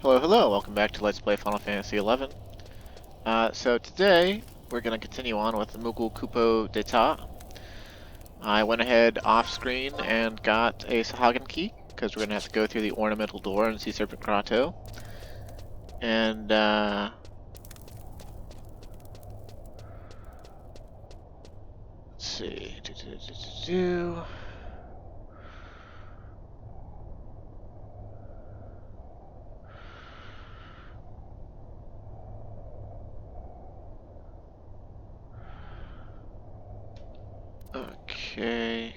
Hello, hello, welcome back to Let's Play Final Fantasy XI. So today, we're going to continue on with the Moogle Kupo d'etat. I went ahead off-screen and got a Sahagan key, because we're going to have to go through the ornamental door in Sea Serpent Grotto. And, let's see... Okay...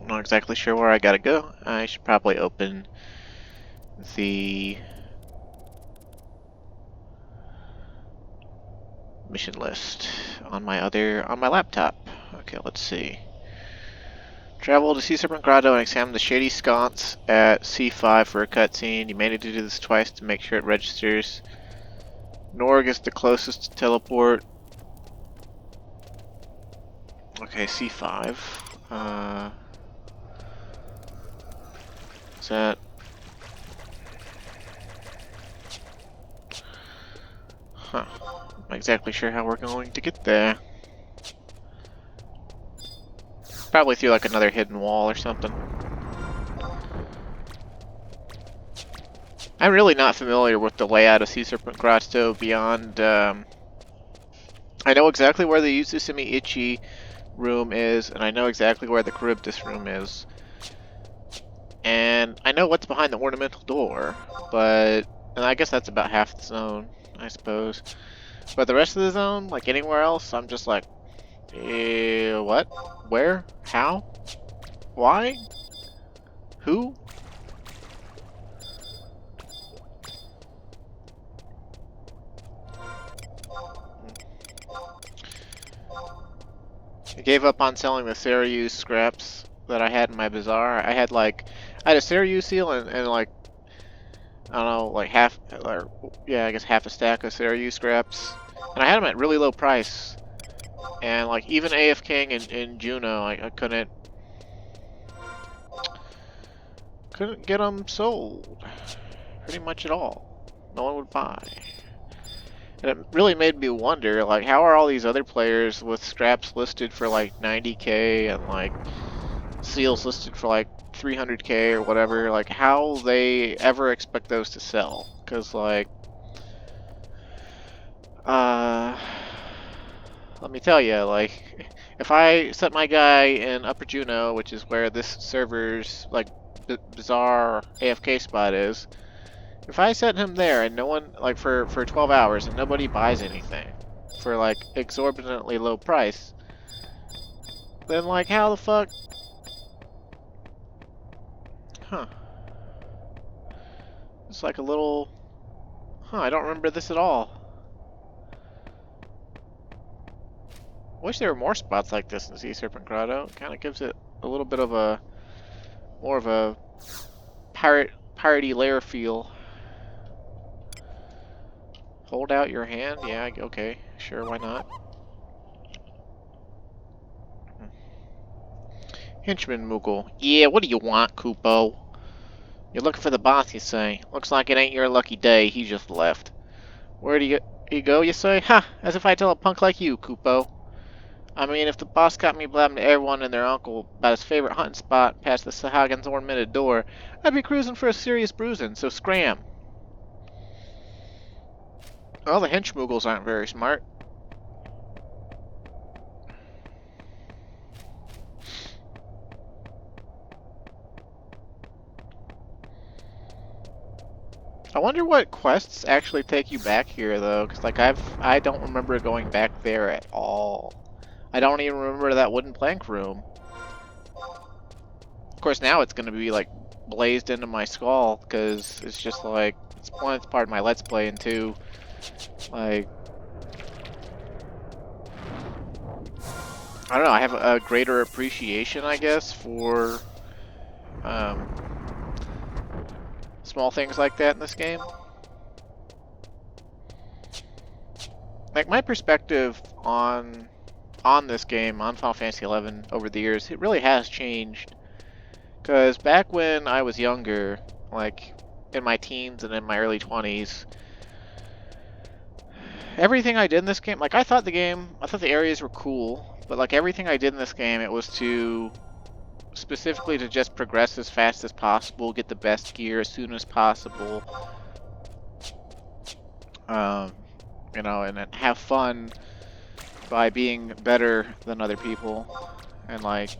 I'm not exactly sure where I gotta go. I should probably open the mission list on my laptop. Okay, let's see. Travel to Sea Serpent Grotto and examine the shady sconce at C5 for a cutscene. You may need to do this twice to make sure it registers. Norg is the closest to teleport. Okay, C5. Is that... Huh. Not exactly sure how we're going to get there. Probably through like another hidden wall or something. I'm really not familiar with the layout of Sea Serpent Grotto beyond, I know exactly where the Yuzusimi Ichi room is, and I know exactly where the Charybdis room is. And I know what's behind the ornamental door, and I guess that's about half the zone, I suppose. But the rest of the zone, like anywhere else, I'm just like, what? Where? How? Why? Who? I gave up on selling the Sarayu scraps that I had in my bazaar. I had a Sarayu seal and like, I don't know, like I guess half a stack of Sarayu scraps. And I had them at really low price. And like even AF King and Juno, I couldn't get them sold pretty much at all. No one would buy. And it really made me wonder, like, how are all these other players with scraps listed for like 90k and like seals listed for like 300k or whatever, like how they ever expect those to sell? Because like, let me tell you, like, if I set my guy in Upper Juno, which is where this server's like bizarre AFK spot is, if I set him there and no one, like, for 12 hours and nobody buys anything for like exorbitantly low price, then like how the fuck? Huh. It's like a little... Huh, I don't remember this at all. Wish there were more spots like this in Sea Serpent Grotto. It kind of gives it a little bit of a... more of a piratey lair feel. Hold out your hand? Yeah, okay. Sure, why not? Henchman Moogle. Yeah, what do you want, Kupo? You're looking for the boss, you say. Looks like it ain't your lucky day. He just left. Where do you go, you say? Ha! As if I tell a punk like you, Kupo. I mean, if the boss got me blabbing to everyone and their uncle about his favorite hunting spot past the Sahagan's ornamented door, I'd be cruising for a serious bruising, so scram. Well, the henchmoogles aren't very smart. I wonder what quests actually take you back here, though, because like I don't remember going back there at all. I don't even remember that wooden plank room. Of course, now it's going to be like blazed into my skull because it's just like it's part of my Let's Play, and two, like, I don't know. I have a greater appreciation, I guess, for small things like that in this game. Like, my perspective on on this game, on Final Fantasy XI, over the years, it really has changed. Because back when I was younger, like in my teens and in my early 20s, everything I did in this game, like I thought the areas were cool, but like everything I did in this game, it was specifically to just progress as fast as possible, get the best gear as soon as possible, you know, and then have fun by being better than other people. And like,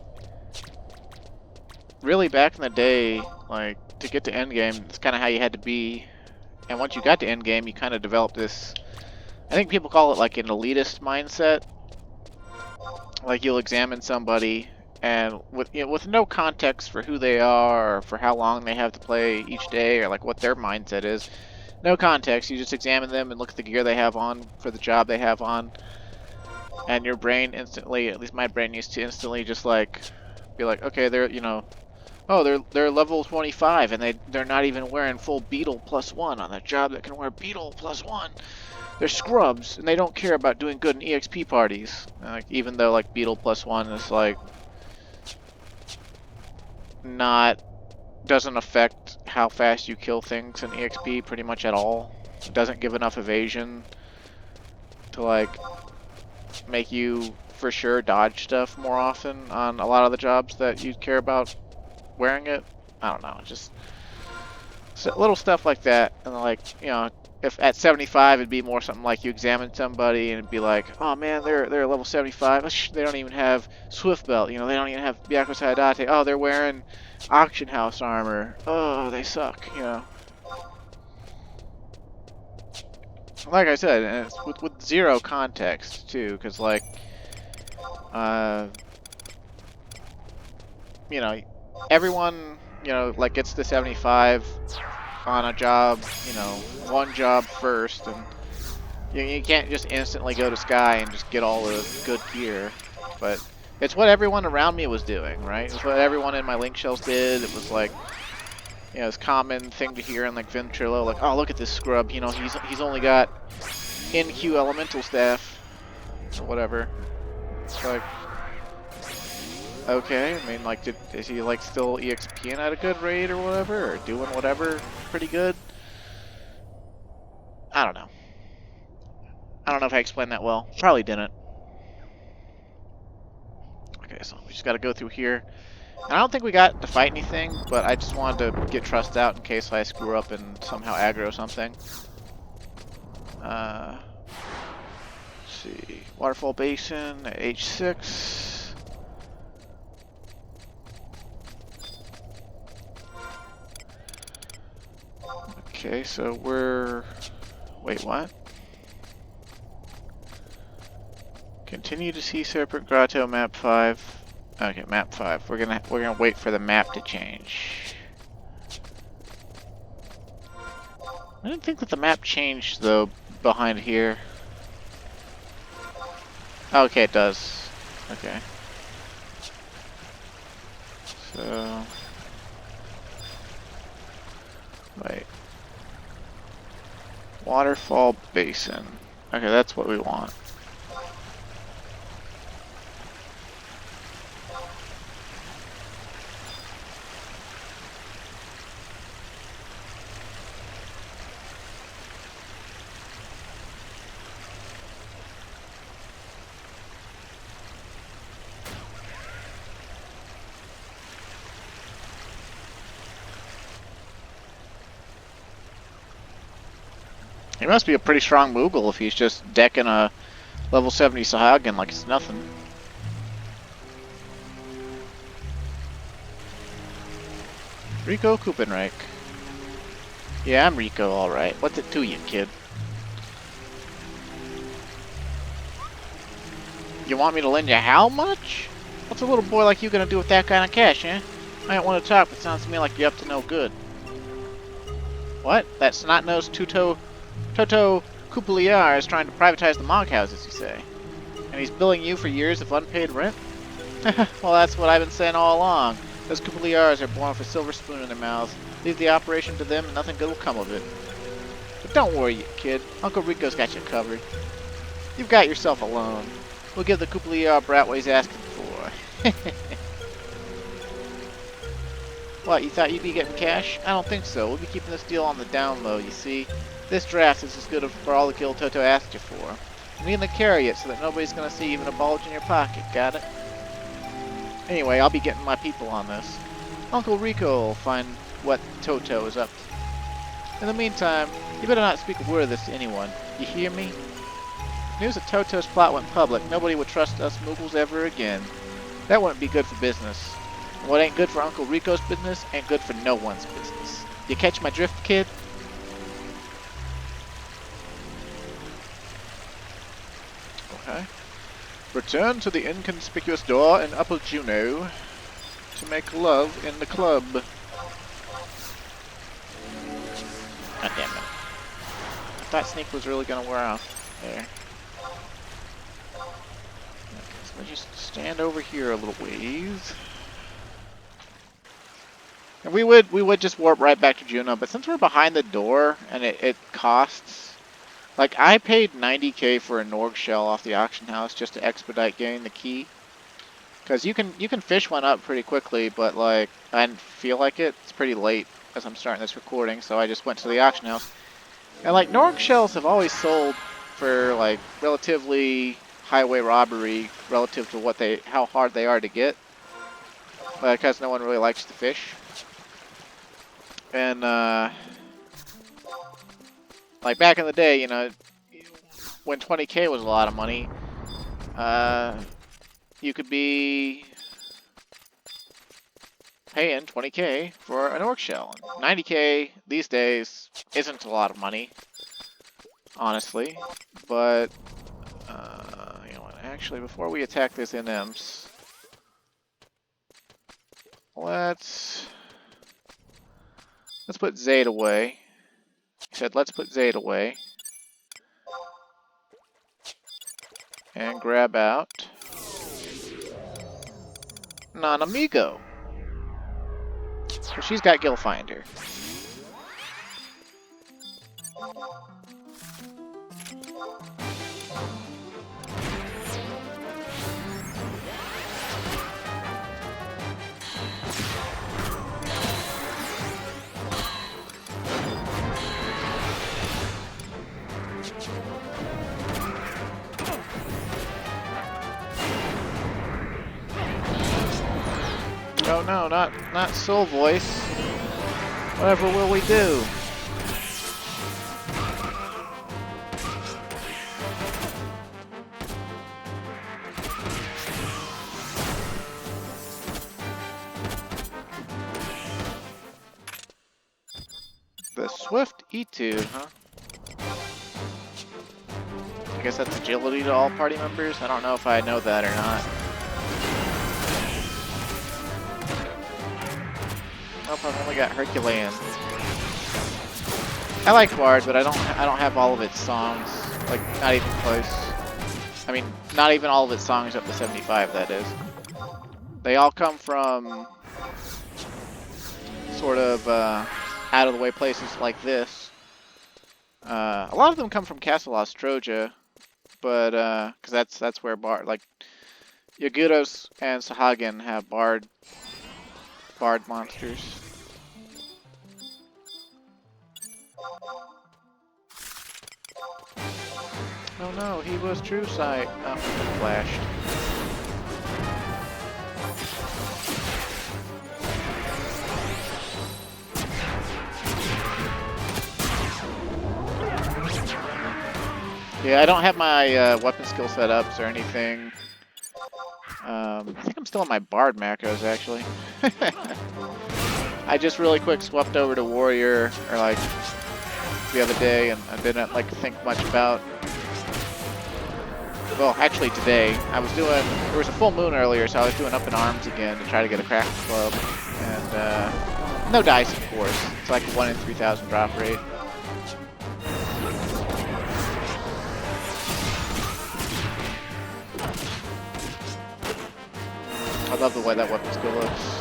really back in the day, like to get to endgame, it's kind of how you had to be. And once you got to endgame, you kind of developed this, I think people call it like an elitist mindset. Like you'll examine somebody and with no context for who they are or for how long they have to play each day or like what their mindset is. No context, you just examine them and look at the gear they have on for the job they have on. And your brain instantly, at least my brain used to instantly just like be like, okay, they're, you know, oh, they're level 25 and they're not even wearing full Beetle +1 on a job that can wear Beetle +1. They're scrubs and they don't care about doing good in EXP parties. Like even though like Beetle +1 is like doesn't affect how fast you kill things in EXP pretty much at all. It doesn't give enough evasion to like make you for sure dodge stuff more often on a lot of the jobs that you care about wearing it. I don't know, just little stuff like that. And like, you know, if at 75 it'd be more something like you examine somebody and it'd be like, oh man, they're level 75. They don't even have Swift Belt. You know, they don't even have Byakko Saidate. Oh, they're wearing auction house armor. Oh, they suck. You know. Like I said, and it's with zero context too, because like, you know, everyone, you know, like gets to 75 on a job, you know, one job first, and you can't just instantly go to Sky and just get all the good gear. But it's what everyone around me was doing, right? It's what everyone in my link shells did. It was like, you know, this common thing to hear in like Ventrilo, like, oh, look at this scrub, you know, he's only got NQ elemental staff or whatever. It's like, okay, I mean, like, is he like still EXPing at a good rate or whatever, or doing whatever pretty good? I don't know. I don't know if I explained that well. Probably didn't. Okay, so we just got to go through here. And I don't think we got to fight anything, but I just wanted to get trust out in case I screw up and somehow aggro something. Let's see. Waterfall Basin at H6. Okay, so we're... Wait, what? Continue to see Serpent Grotto, map 5. Okay, map 5. We're gonna wait for the map to change. I didn't think that the map changed though behind here. Okay, it does. Okay. So wait. Waterfall Basin. Okay, that's what we want. He must be a pretty strong Moogle if he's just decking a level 70 Sahagin like it's nothing. Riko Kupenreich. Yeah, I'm Riko, alright. What's it to you, kid? You want me to lend you how much? What's a little boy like you gonna do with that kind of cash, eh? I don't want to talk, but it sounds to me like you're up to no good. What? That snot-nosed Toto Kupliar is trying to privatize the mog houses, you say? And he's billing you for years of unpaid rent? Well, that's what I've been saying all along. Those Kupliars are born with a silver spoon in their mouths. Leave the operation to them and nothing good will come of it. But don't worry, kid. Uncle Rico's got you covered. You've got yourself a loan. We'll give the Koopa brat what he's asking for. What, you thought you'd be getting cash? I don't think so. We'll be keeping this deal on the down low, you see. This draft is as good for all the kill Toto asked you for. I'm gonna carry it so that nobody's gonna see even a bulge in your pocket, got it? Anyway, I'll be getting my people on this. Uncle Riko will find what Toto is up to. In the meantime, you better not speak a word of this to anyone. You hear me? News that Toto's plot went public, nobody would trust us Moogles ever again. That wouldn't be good for business. And what ain't good for Uncle Riko's business ain't good for no one's business. You catch my drift, kid? Okay. Return to the inconspicuous door in Upper Juno to make love in the club. God damn it. I thought Sneak was really gonna wear off there. Okay, so let's just stand over here a little ways. And we would just warp right back to Juno, but since we're behind the door and it costs, like I paid 90k for a Norg shell off the auction house just to expedite getting the key. Because you can fish one up pretty quickly, but like I didn't feel like it. It's pretty late as I'm starting this recording, so I just went to the auction house. And like Norg shells have always sold for like relatively highway robbery relative to what how hard they are to get. Because no one really likes to fish. And like back in the day, you know, when 20k was a lot of money, you could be paying 20k for an orc shell. 90k these days isn't a lot of money, honestly. But you know what? Actually, before we attack this NMs, let's put Zayd away. He said, let's put Zayd away. And grab out Non Amigo. So she's got Gilfinder. Oh no, not Soul Voice. Whatever will we do? The Swift E2, huh? I guess that's agility to all party members? I don't know if I know that or not. Nope, I've only got Herculean. I like Bard, but I don't have all of its songs. Like, not even close. I mean, not even all of its songs up to 75, that is. They all come from sort of out of the way places like this. A lot of them come from Castle Ostroja, but because that's where Bard, like Yagudos and Sahagin have Bard monsters. Oh no, he was True Sight. Oh, flashed. Yeah, I don't have my weapon skill setups or anything. I think I'm still on my Bard macros, actually. I just really quick swapped over to Warrior, or like, the other day, and I didn't like think much about... Well, actually today, I was doing... There was a full moon earlier, so I was doing Up in Arms again to try to get a Craft Club. And, no dice, of course. It's like a 1 in 3,000 drop rate. I love the way that weapon skill looks.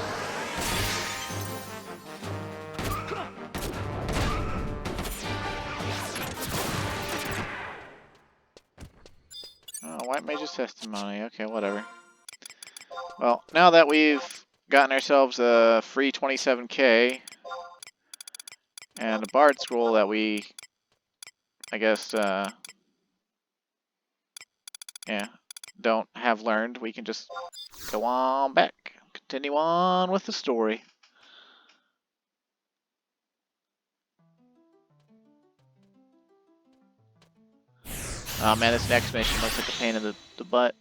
White Mage's testimony. Okay, whatever. Well, now that we've gotten ourselves a free 27k and a Bard Scroll that we, I guess, yeah, don't have learned, we can just go on back. Continue on with the story. Oh man, this next mission looks like a pain in the butt.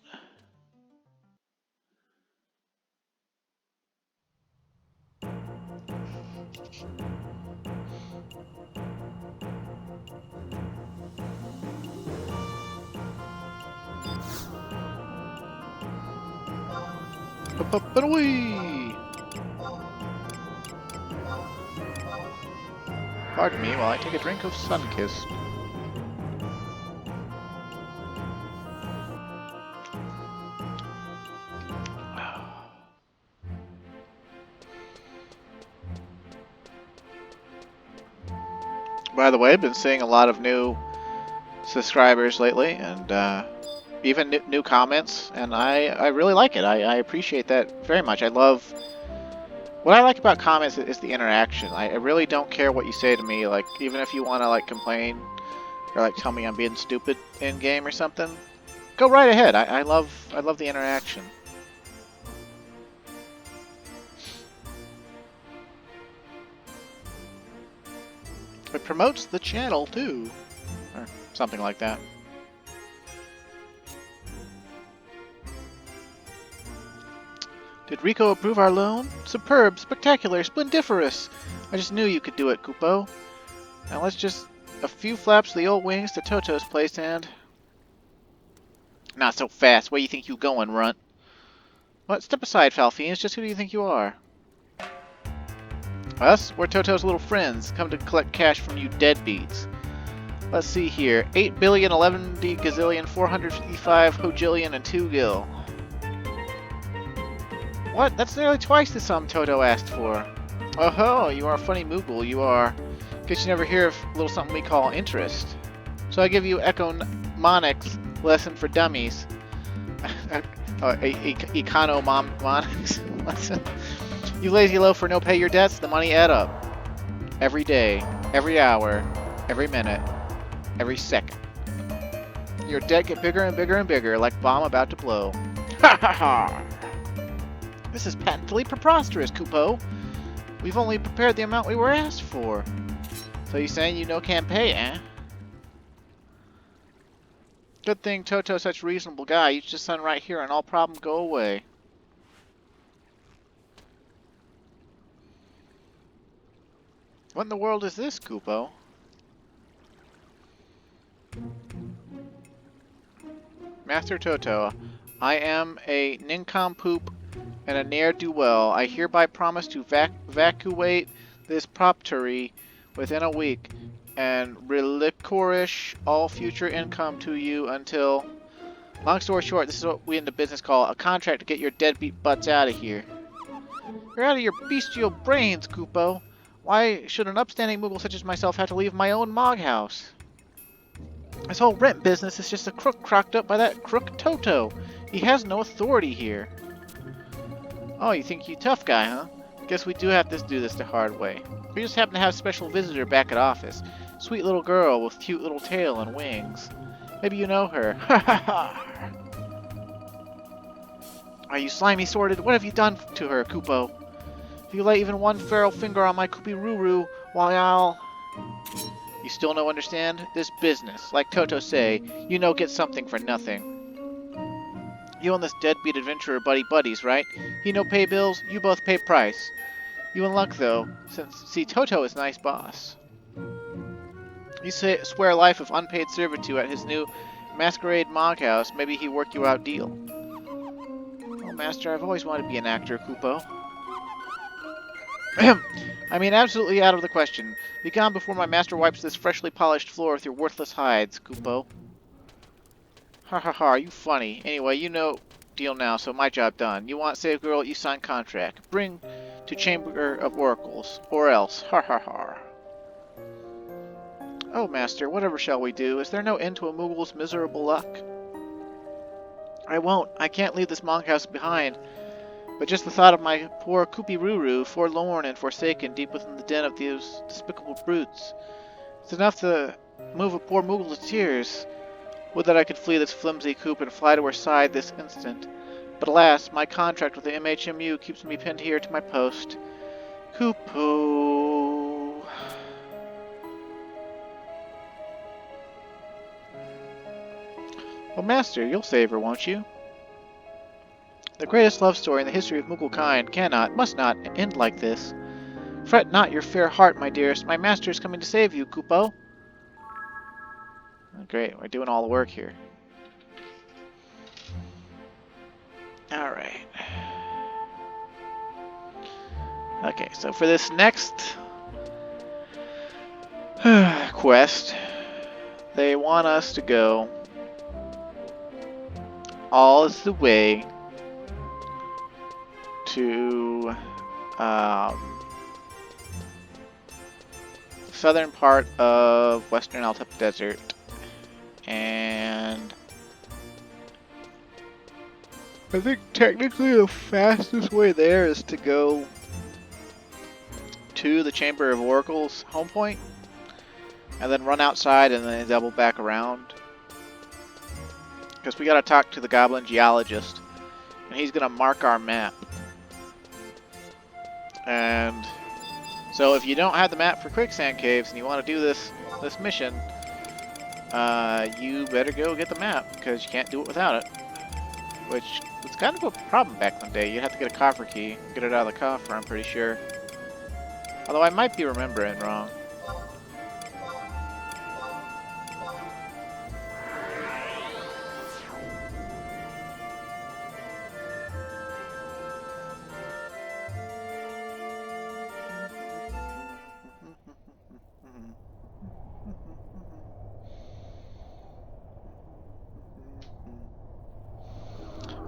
Up-up-and-away! Pardon me while I take a drink of Sunkist. By the way, I've been seeing a lot of new subscribers lately, and even new comments, and I really like it. I appreciate that very much. What I like about comments is the interaction. I really don't care what you say to me, like, even if you want to, like, complain or, like, tell me I'm being stupid in-game or something, go right ahead. I love the interaction. It promotes the channel, too. Or something like that. Did Riko approve our loan? Superb, spectacular, splendiferous! I just knew you could do it, Kupo. Now let's just... a few flaps of the old wings to Toto's place and... Not so fast. Where do you think you going, runt? What? Step aside, foul fiends. Just who do you think you are? Us? We're Toto's little friends, come to collect cash from you deadbeats. Let's see here. 8 billion, 11 gazillion, 455 hojillion, and 2 gil. What? That's nearly twice the sum Toto asked for. Oh ho, you are a funny Moogle, you are. Guess you never hear of a little something we call interest. So I give you economics lesson for dummies. Economonics lesson. You lazy loafer, no pay your debts, the money add up. Every day, every hour, every minute, every second. Your debt get bigger and bigger and bigger, like bomb about to blow. Ha ha ha! This is patently preposterous, Kupo. We've only prepared the amount we were asked for. So you saying you can't pay, eh? Good thing Toto's such a reasonable guy. You just send right here and all problems go away. What in the world is this, Kupo? Master Toto, I am a nincompoop and a ne'er-do-well. I hereby promise to evacuate this property within a week and relinquish all future income to you until... Long story short, this is what we in the business call a contract to get your deadbeat butts out of here. You're out of your bestial brains, Kupo. Why should an upstanding Moogle such as myself have to leave my own Mog house? This whole rent business is just a crook crocked up by that crook Toto. He has no authority here. Oh, you think you tough guy, huh? Guess we do have to do this the hard way. We just happen to have a special visitor back at office. Sweet little girl with cute little tail and wings. Maybe you know her. Ha ha ha! Are you slimy sorted? What have you done to her, Kupo? If you lay even one feral finger on my Kupi-Ruru, why I'll... You still no understand? This business, like Toto say, you get something for nothing. You and this deadbeat adventurer buddies, right? He no pay bills, you both pay price. You in luck though, since see Toto is nice boss. You swear a life of unpaid servitude at his new masquerade Mog house, maybe he work you out deal. Oh master, I've always wanted to be an actor, Kupo. I mean, absolutely out of the question. Be gone before my master wipes this freshly polished floor with your worthless hides, Kupo. Ha ha ha, are you funny? Anyway, deal now, so my job done. You want save girl, you sign contract. Bring to Chamber of Oracles, or else. Ha ha ha. Oh, master, whatever shall we do? Is there no end to a Moogle's miserable luck? I won't. I can't leave this monkhouse behind. But just the thought of my poor Koopy-Roo-Roo, forlorn and forsaken deep within the den of those despicable brutes, it's enough to move a poor Moogle to tears. Would that I could flee this flimsy coop and fly to her side this instant. But alas, my contract with the MHMU keeps me pinned here to my post. Kupo. Well, Master, you'll save her, won't you? The greatest love story in the history of Moogle kind cannot, must not, end like this. Fret not your fair heart, my dearest. My master is coming to save you, Kupo. Oh, great, we're doing all the work here. Alright. Okay, so for this next quest, they want us to go all the way to southern part of Western Altep Desert, and I think technically the fastest way there is to go to the Chamber of Oracle's home point, and then run outside and then double back around. Because we gotta talk to the Goblin Geologist, and he's gonna mark our map. And so if you don't have the map for Quicksand Caves and you want to do this mission, you better go get the map, because you can't do it without it. Which was kind of a problem back in the day. You have to get a coffer key, get it out of the coffer, I'm pretty sure. Although I might be remembering wrong.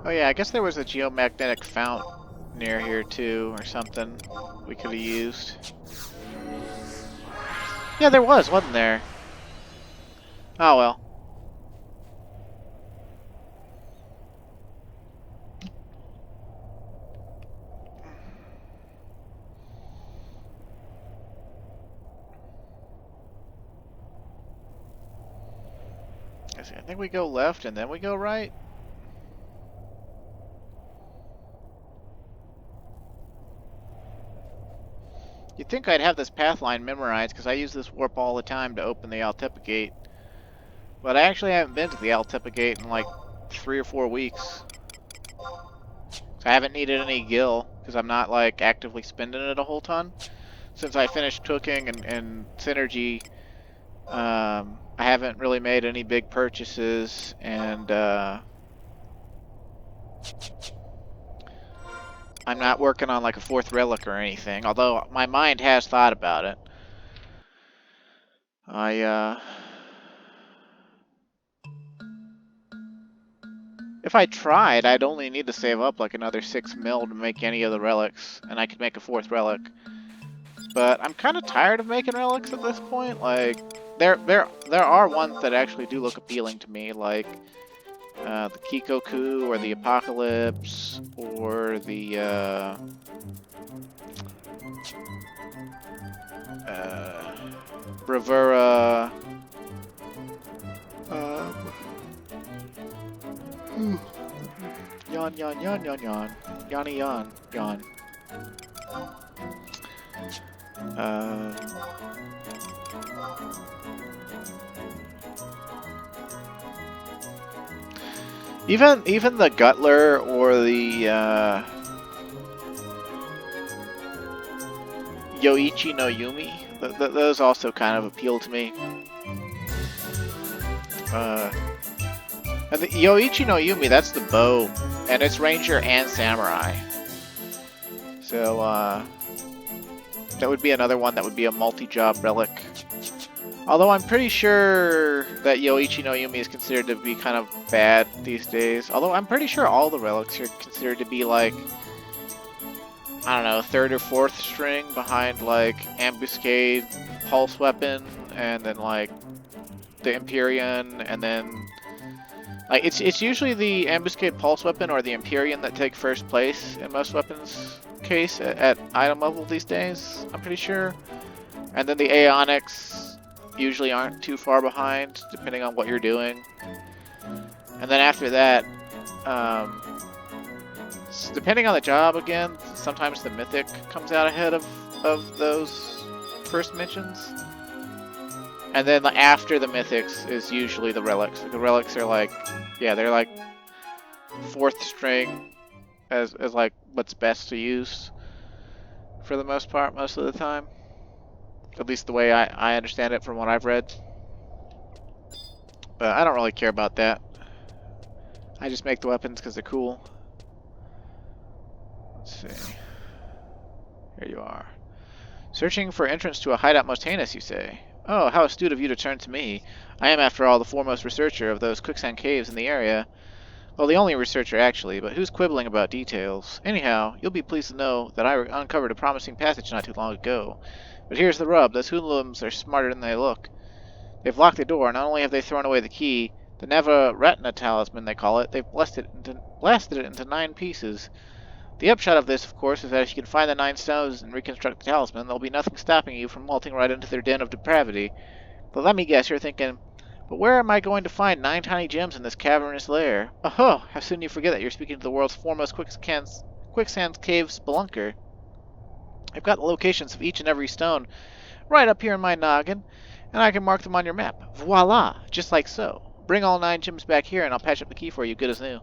Oh yeah, I guess there was a geomagnetic fount near here too, or something we could have used. Yeah, there was, wasn't there? Oh well. I think we go left and then we go right. You'd think I'd have this path line memorized, because I use this warp all the time to open the Altepa Gate. But I actually haven't been to the Altepa Gate in like 3 or 4 weeks. So I haven't needed any gil, because I'm not like actively spending it a whole ton. Since I finished cooking and synergy, I haven't really made any big purchases, and I'm not working on like a 4th relic or anything, although my mind has thought about it. If I tried, I'd only need to save up like another 6 mil to make any of the relics, and I could make a 4th relic. But I'm kind of tired of making relics at this point. Like, there are ones that actually do look appealing to me, like the Kikoku or the Apocalypse or the Bravura. Yawn, yawn, yawn, yawn, yawn. Yawny, yawn, yawn. Even the Gutler or the Yoichi no Yumi, those also kind of appeal to me. And the Yoichi no Yumi, that's the bow, and it's Ranger and Samurai. So that would be another one that would be a multi-job relic. Although I'm pretty sure that Yoichi no Yumi is considered to be kind of bad these days. Although I'm pretty sure all the relics are considered to be like, I don't know, 3rd or 4th string behind like Ambuscade, Pulse Weapon, and then like the Empyrean, and then Like it's usually the ambuscade pulse weapon or the Empyrean that take first place in most weapons case at item level these days. I'm pretty sure, and then the Aeonics usually aren't too far behind depending on what you're doing. And then after that, depending on the job again, sometimes the Mythic comes out ahead of those first mentions. And then after the Mythics is usually the Relics. The Relics are like, yeah, they're like fourth string as like what's best to use for the most part, most of the time. At least the way I understand it from what I've read. But I don't really care about that. I just make the weapons because they're cool. Let's see. Here you are. Searching for entrance to a hideout most heinous, you say? Oh, how astute of you to turn to me. I am, after all, the foremost researcher of those quicksand caves in the area. Well, the only researcher, actually, but who's quibbling about details? Anyhow, you'll be pleased to know that I uncovered a promising passage not too long ago. But here's the rub. Those hoodlums are smarter than they look. They've locked the door. Not only have they thrown away the key, the Neva Retina talisman, they call it, they've blasted it into 9 pieces. The upshot of this, of course, is that if you can find the 9 stones and reconstruct the talisman, there'll be nothing stopping you from melting right into their den of depravity. But let me guess, you're thinking, but where am I going to find 9 tiny gems in this cavernous lair? Oh, how soon you forget that you're speaking to the world's foremost quicksand cave spelunker. I've got the locations of each and every stone right up here in my noggin, and I can mark them on your map. Voila! Just like so. Bring all 9 gems back here, and I'll patch up the key for you good as new.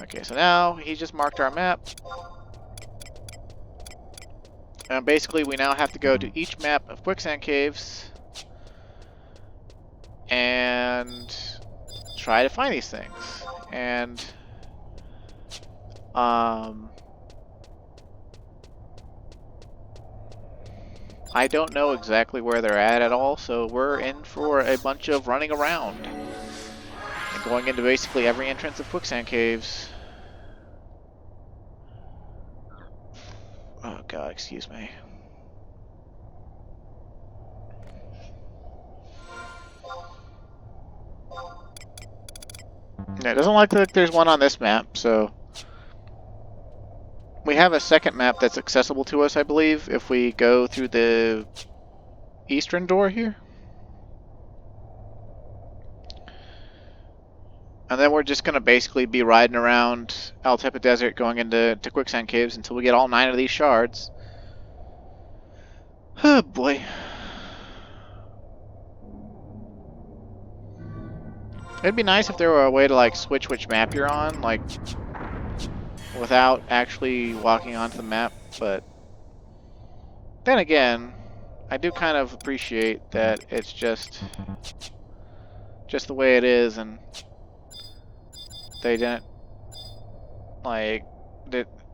Okay, so now he just marked our map. And basically, we now have to go to each map of quicksand caves and try to find these things. And I don't know exactly where they're at all, so we're in for a bunch of running around and going into basically every entrance of quicksand caves. Oh god, excuse me. Yeah, it doesn't look like there's one on this map, so we have a second map that's accessible to us, I believe, if we go through the eastern door here. And then we're just going to basically be riding around Al Tepe Desert going into quicksand caves until we get all 9 of these shards. Oh boy. It'd be nice if there were a way to like switch which map you're on, like without actually walking onto the map, but then again, I do kind of appreciate that it's just the way it is, and they didn't like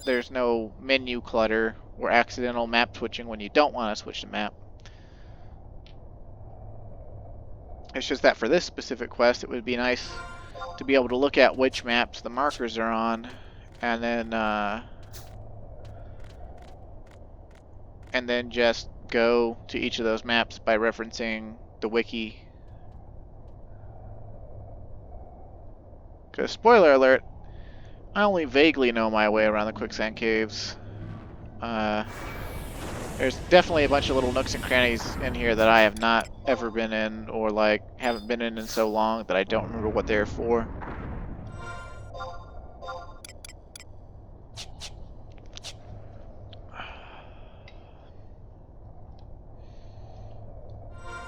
there's no menu clutter or accidental map switching when you don't want to switch the map. It's just that for this specific quest, it would be nice to be able to look at which maps the markers are on, and then just go to each of those maps by referencing the wiki. Because, spoiler alert, I only vaguely know my way around the quicksand caves. There's definitely a bunch of little nooks and crannies in here that I have not ever been in, or like haven't been in so long that I don't remember what they're for.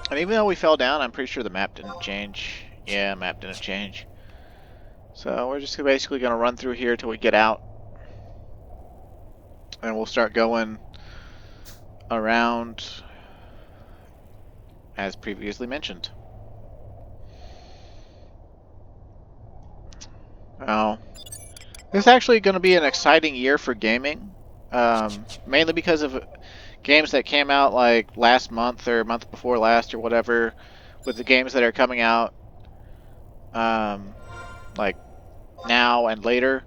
And even though we fell down, I'm pretty sure the map didn't change. Yeah, map didn't change. So we're just basically going to run through here till we get out. And we'll start going around as previously mentioned. Now, this is actually going to be an exciting year for gaming. Mainly because of games that came out like last month or month before last or whatever, with the games that are coming out like now and later.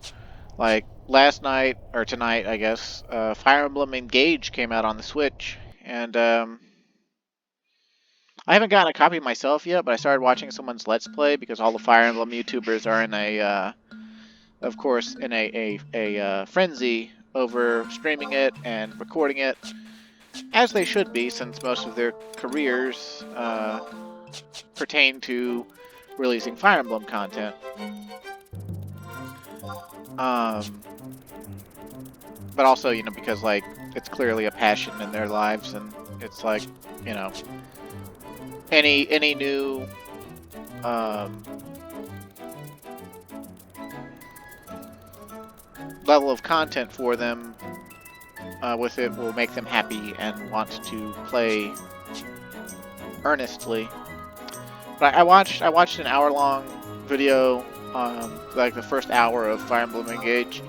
Like last night, or tonight I guess, Fire Emblem Engage came out on the Switch, and I haven't gotten a copy myself yet, but I started watching someone's Let's Play because all the Fire Emblem YouTubers are in a, of course, in a frenzy over streaming it and recording it, as they should be, since most of their careers pertain to releasing Fire Emblem content. But also, you know, because, like, it's clearly a passion in their lives, and it's like, you know, any new level of content for them with it will make them happy and want to play earnestly. But I watched an hour-long video, like the first hour of Fire Emblem Engage,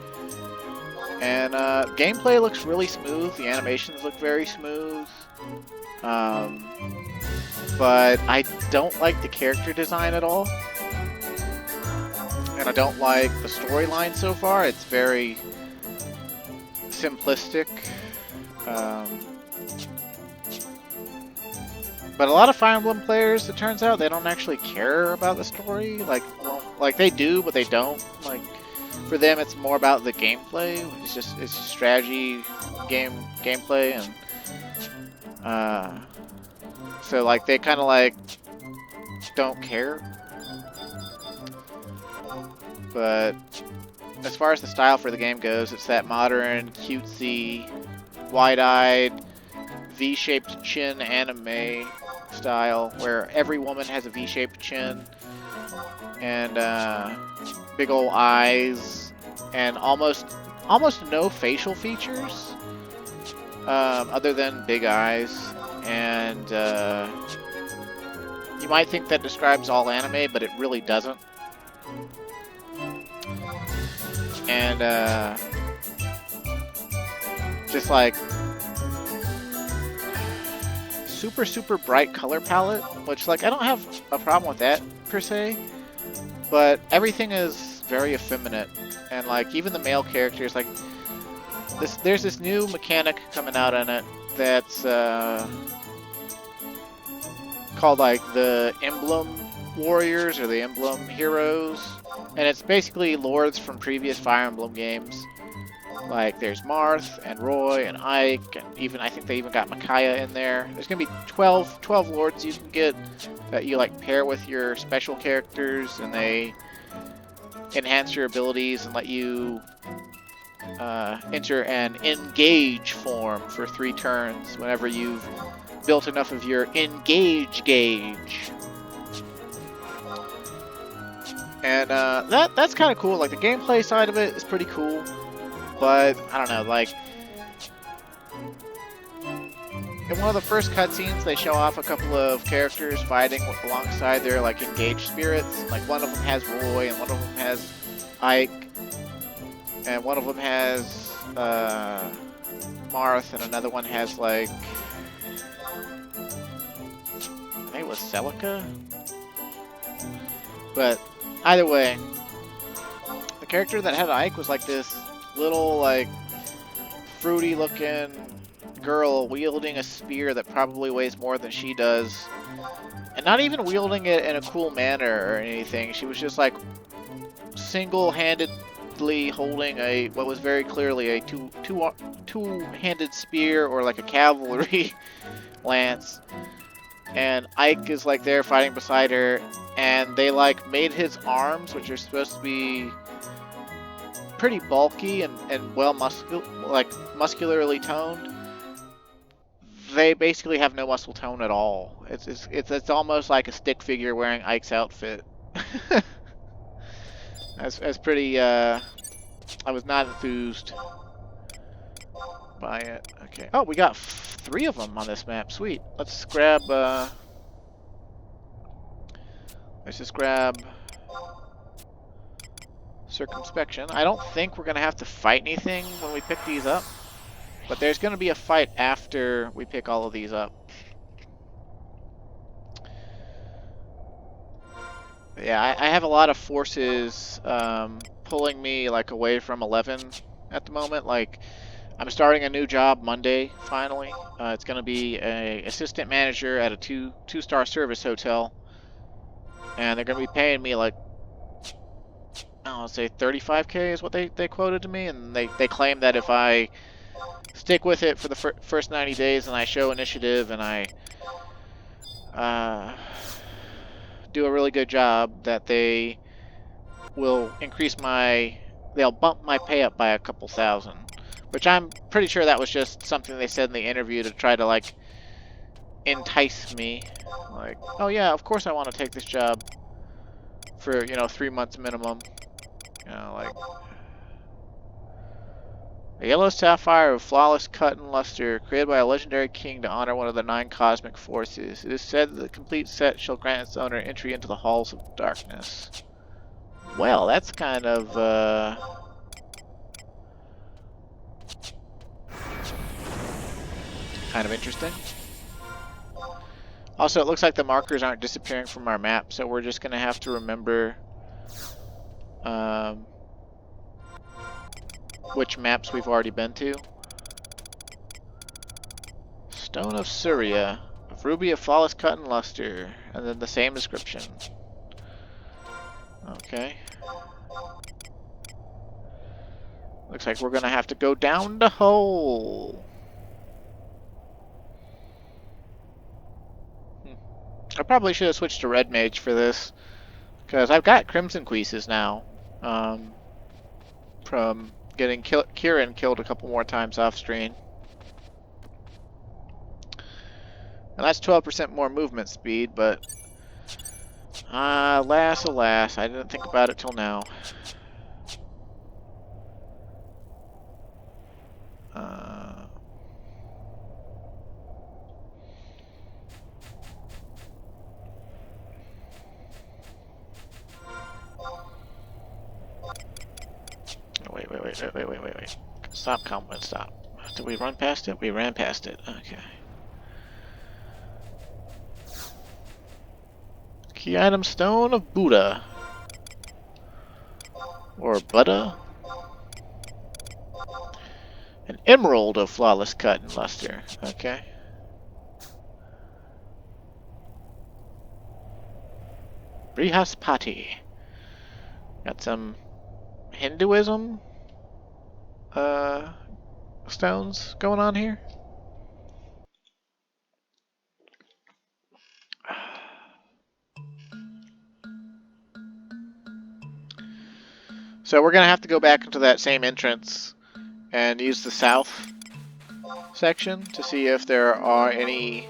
and gameplay looks really smooth. The animations look very smooth, but I don't like the character design at all, and I don't like the storyline so far. It's very simplistic. But a lot of Fire Emblem players, it turns out, they don't actually care about the story. Like, well, like they do, but they don't. Like, for them, it's more about the gameplay. It's strategy gameplay, and so like they kind of like don't care. But as far as the style for the game goes, it's that modern, cutesy, wide-eyed, V-shaped chin anime style where every woman has a V-shaped chin and big old eyes and almost no facial features other than big eyes, and you might think that describes all anime, but it really doesn't. And just like super bright color palette, which, like, I don't have a problem with that per se, but everything is very effeminate, and like even the male characters, like there's this new mechanic coming out on it that's called like the Emblem Warriors or the Emblem Heroes, and it's basically lords from previous Fire Emblem games. Like, there's Marth and Roy and Ike, and even, I think they even got Micaiah in there. There's gonna be 12 lords you can get that you, like, pair with your special characters, and they enhance your abilities and let you enter an engage form for 3 turns whenever you've built enough of your engage gauge. And that's kind of cool. Like, the gameplay side of it is pretty cool. But, I don't know, like, in one of the first cutscenes, they show off a couple of characters fighting alongside their, like, engaged spirits. Like, one of them has Roy, and one of them has Ike, and one of them has Marth, and another one has, like, I think it was Celica? But, either way, the character that had Ike was, like, this little, like, fruity looking girl wielding a spear that probably weighs more than she does, and not even wielding it in a cool manner or anything. She was just, like, single-handedly holding what was very clearly a two-handed spear, or like a cavalry lance, and Ike is, like, there fighting beside her, and they, like, made his arms, which are supposed to be pretty bulky and well muscularly toned, they basically have no muscle tone at all. It's almost like a stick figure wearing Ike's outfit. That's pretty. I was not enthused by it. Okay. Oh, we got 3 of them on this map. Sweet. Let's grab. Let's just grab Circumspection. I don't think we're gonna have to fight anything when we pick these up, but there's gonna be a fight after we pick all of these up. Yeah, I have a lot of forces pulling me, like, away from 11 at the moment. Like, I'm starting a new job Monday, finally. It's going to be a assistant manager at a two-star service hotel. And they're going to be paying me like, I don't know, say 35K is what they quoted to me. And they claim that if I stick with it for the first 90 days and I show initiative and I do a really good job, that they will they'll bump my pay up by a couple thousand. Which I'm pretty sure that was just something they said in the interview to try to, like, entice me. Like, oh yeah, of course I want to take this job for, 3 months minimum. Like... A yellow sapphire of flawless cut and luster, created by a legendary king to honor one of the 9 cosmic forces. It is said that the complete set shall grant its owner entry into the halls of darkness. Well, that's kind of, interesting. Also, it looks like the markers aren't disappearing from our map, so we're just going to have to remember which maps we've already been to. Stone of Surya, of ruby of flawless cut and luster, and then the same description. Okay. Looks like we're gonna have to go down the hole. I probably should have switched to Red Mage for this, because I've got Crimson Queases now, from getting Kieran killed a couple more times off screen. And that's 12% more movement speed, but alas, alas, I didn't think about it till now. Wait. Stop, compliment, stop. Did we run past it? We ran past it. Okay. Key item, Stone of Buddha. Or Buddha. An emerald of flawless cut and luster. Okay. Brihaspati. Got some Hinduism stones going on here. So we're gonna have to go back into that same entrance and use the south section to see if there are any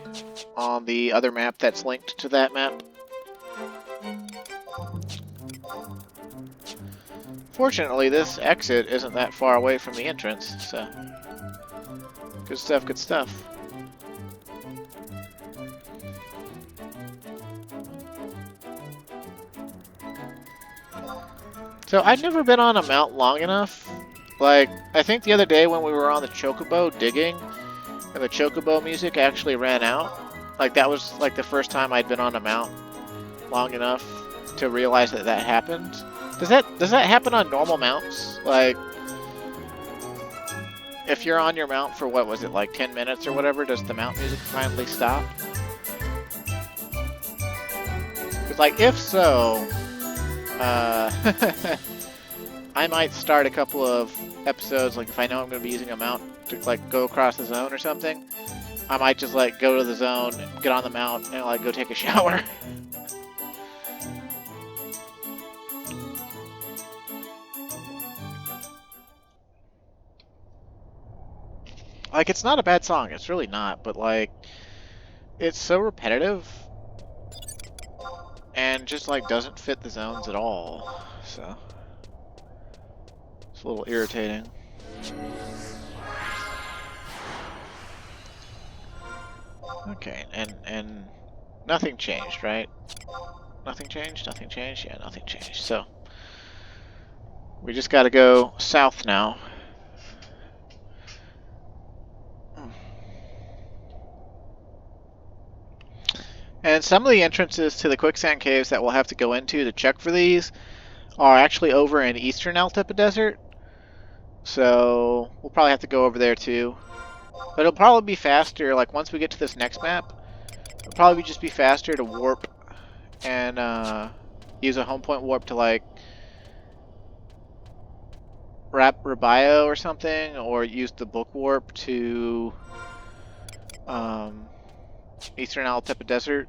on the other map that's linked to that map. Fortunately, this exit isn't that far away from the entrance, so good stuff, good stuff. So I've never been on a mount long enough. Like, I think the other day when we were on the Chocobo digging, and the Chocobo music actually ran out. Like, that was like the first time I'd been on a mount long enough to realize that that happened. Does that happen on normal mounts? Like, if you're on your mount for, what was it, like 10 minutes or whatever, does the mount music finally stop? Because, like, if so, I might start a couple of episodes, like if I know I'm going to be using a mount to, like, go across the zone or something, I might just, like, go to the zone, get on the mount, and, like, go take a shower. Like, it's not a bad song, it's really not, but, like, it's so repetitive and just, like, doesn't fit the zones at all, so it's a little irritating. Okay, and nothing changed, right? Nothing changed? Nothing changed? Yeah, nothing changed. So we just gotta go south now. And some of the entrances to the quicksand caves that we'll have to go into to check for these are actually over in eastern Altippa Desert. So we'll probably have to go over there too. But it'll probably be faster, like once we get to this next map, it'll probably just be faster to warp and use a home point warp to like Rabio or something, or use the book warp to Eastern Altepa Desert.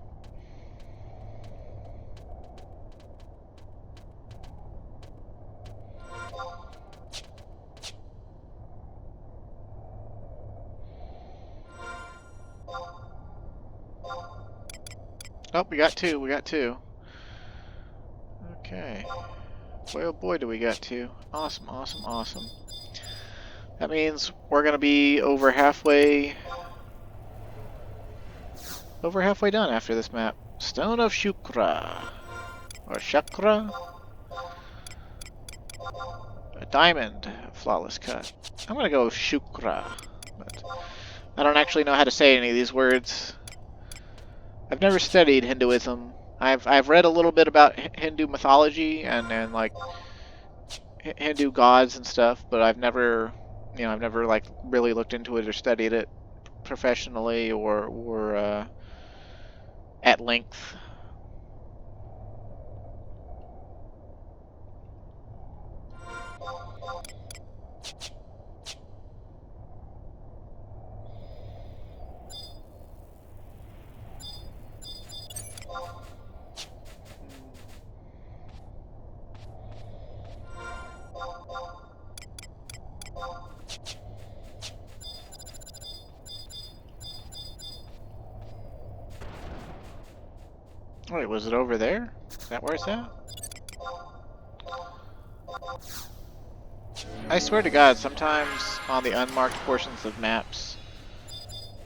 Oh, we got two. We got two. Okay. Boy, oh boy, do we got two. Awesome, awesome, awesome. That means we're gonna be over halfway done after this map. Stone of Shukra. Or Chakra. A diamond. Flawless cut. I'm gonna go Shukra. But I don't actually know how to say any of these words. I've never studied Hinduism. I've read a little bit about Hindu mythology and like Hindu gods and stuff, but I've never like really looked into it or studied it professionally or at length. Wait, was it over there? Is that where it's at? I swear to God, sometimes on the unmarked portions of maps,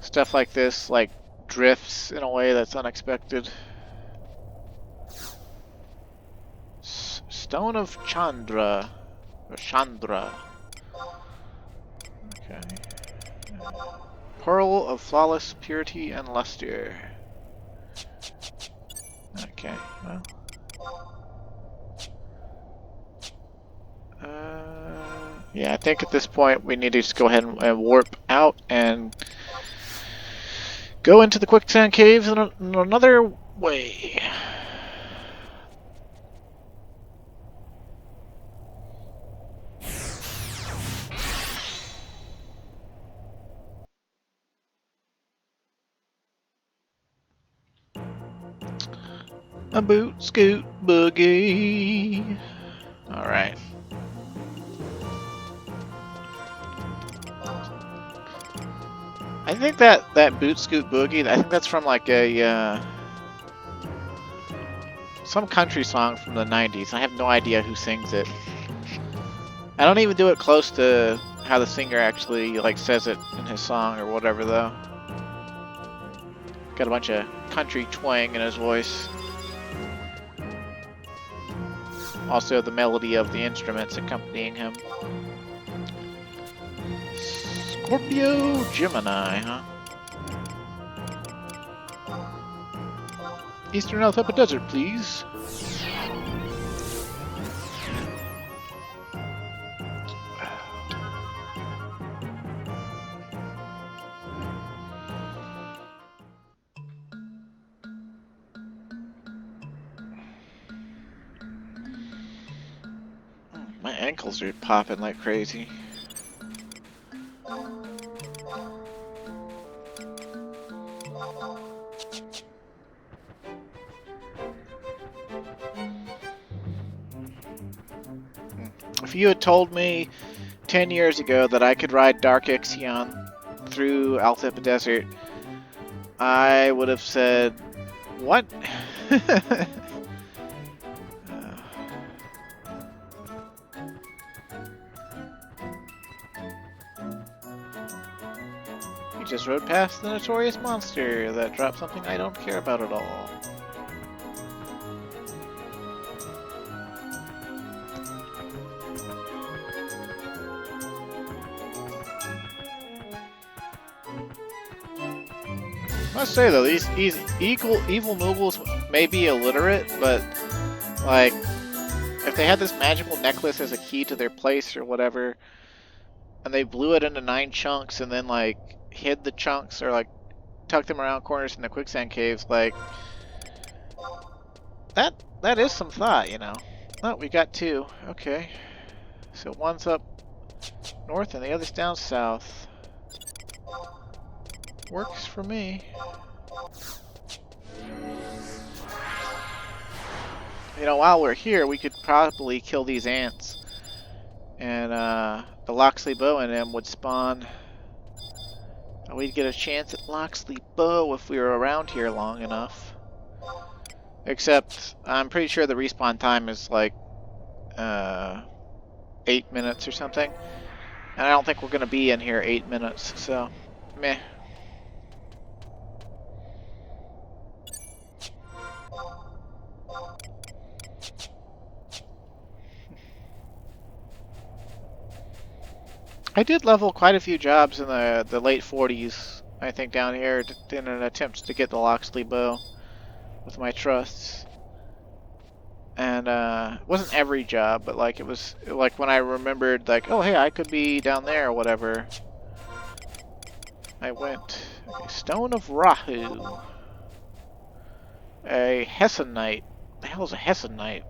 stuff like this, like, drifts in a way that's unexpected. Stone of Chandra. Or Chandra. Okay. Pearl of flawless purity and luster. Okay, well. Yeah, I think at this point we need to just go ahead and warp out and go into the quicksand caves in another way. A boot scoot boogie. Alright. I think that boot scoot boogie, I think that's from like a some country song from the 90s. I have no idea who sings it. I don't even do it close to how the singer actually like says it in his song or whatever though. Got a bunch of country twang in his voice. Also the melody of the instruments accompanying him. Scorpio Gemini, huh? Eastern Altepa Desert, please. My ankles are popping like crazy. If you had told me 10 years ago that I could ride Dark Ixion through Altepa Desert, I would have said, what? You just rode past the notorious monster that dropped something I don't care about at all. I must say though, these evil Moogles may be illiterate, but like, if they had this magical necklace as a key to their place or whatever, and they blew it into 9 chunks and then like hid the chunks or like tucked them around corners in the quicksand caves. Like that is some thought, you know. Oh, we got 2. Okay, so one's up north and the other's down south. Works for me. You know, while we're here, we could probably kill these ants. And the Loxley bow in them would spawn. We'd get a chance at Loxley bow if we were around here long enough. Except, I'm pretty sure the respawn time is like 8 minutes or something. And I don't think we're going to be in here 8 minutes, so meh. I did level quite a few jobs in the late 40s, I think, down here in an attempt to get the Loxley bow with my trusts. And it wasn't every job, but like it was like when I remembered like, oh hey, I could be down there or whatever. I went. Okay, Stone of Rahu. A Hessonite. The hell is a Hessonite?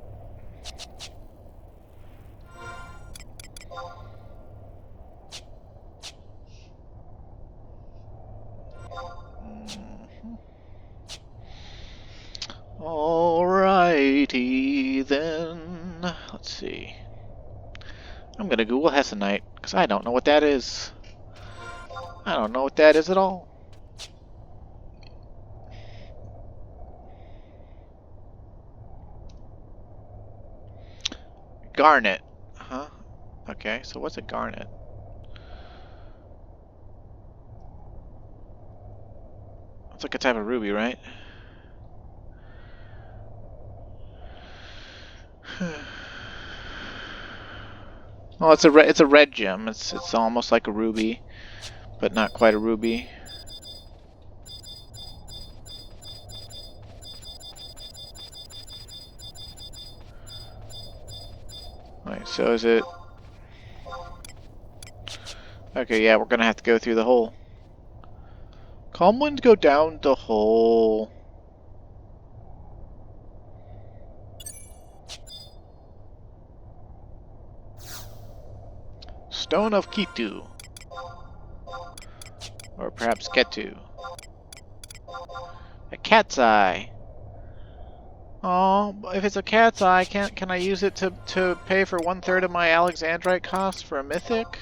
Alrighty then. Let's see. I'm gonna Google Hessonite, because I don't know what that is. I don't know what that is at all. Garnet. Huh? Okay, so what's a garnet? It's like a type of ruby, right? Well, it's a red gem. It's almost like a ruby, but not quite a ruby. Right, so is it? Okay, yeah, we're gonna have to go through the hole. Calm winds go down the hole. Stone of Kitu. Or perhaps Ketu. A cat's eye. Oh, if it's a cat's eye, can I use it to pay for 1/3 of my Alexandrite costs for a mythic?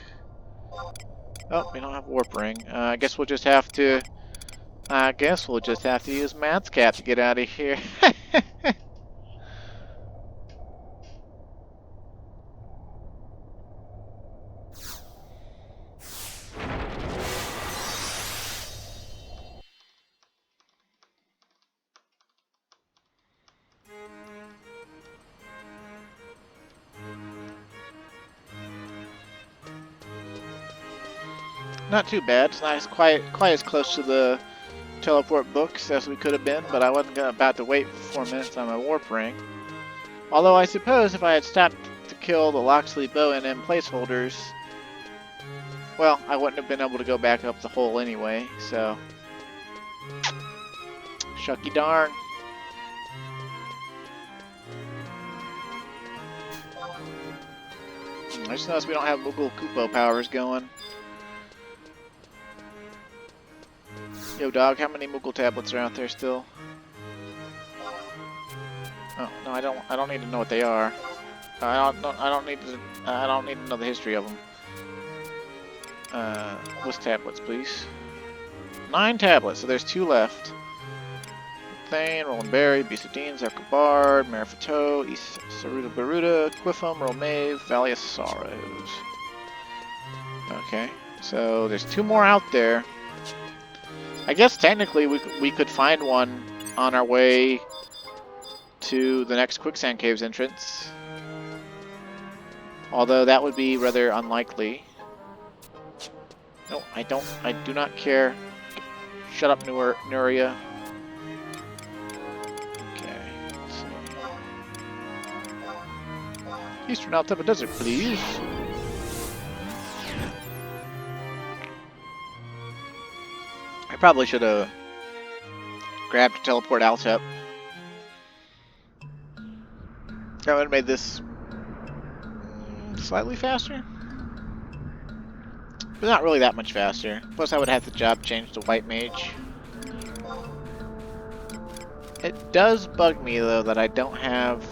Oh, we don't have warp ring. I guess we'll just have to. I guess we'll just have to use Matt's cap to get out of here. Not too bad. It's not quite as close to the teleport books as we could have been, but I wasn't about to wait for 4 minutes on my warp ring. Although I suppose if I had stopped to kill the Loxley bow and M placeholders, well, I wouldn't have been able to go back up the hole anyway, so shucky darn. I just noticed we don't have Moogle Kupo powers going. Yo, dog, how many Moogle tablets are out there still? Oh no, I don't need to know what they are. I don't need to know the history of them. List tablets, please. 9 tablets, so there's 2 left. Thane, Roland Berry, Beastadine, Zarkabard, Merifato, East Saruda Baruda, Quiffum, Romave, Valley of Sorrows. Okay, so there's 2 more out there. I guess technically we could find one on our way to the next Quicksand Caves entrance. Although that would be rather unlikely. No, I do not care. Shut up, Nuria. Okay, let's see. Eastern Altapa Desert, please. I probably should have grabbed a teleport Altep. That would have made this slightly faster. But not really that much faster. Plus I would have the job changed to White Mage. It does bug me though that I don't have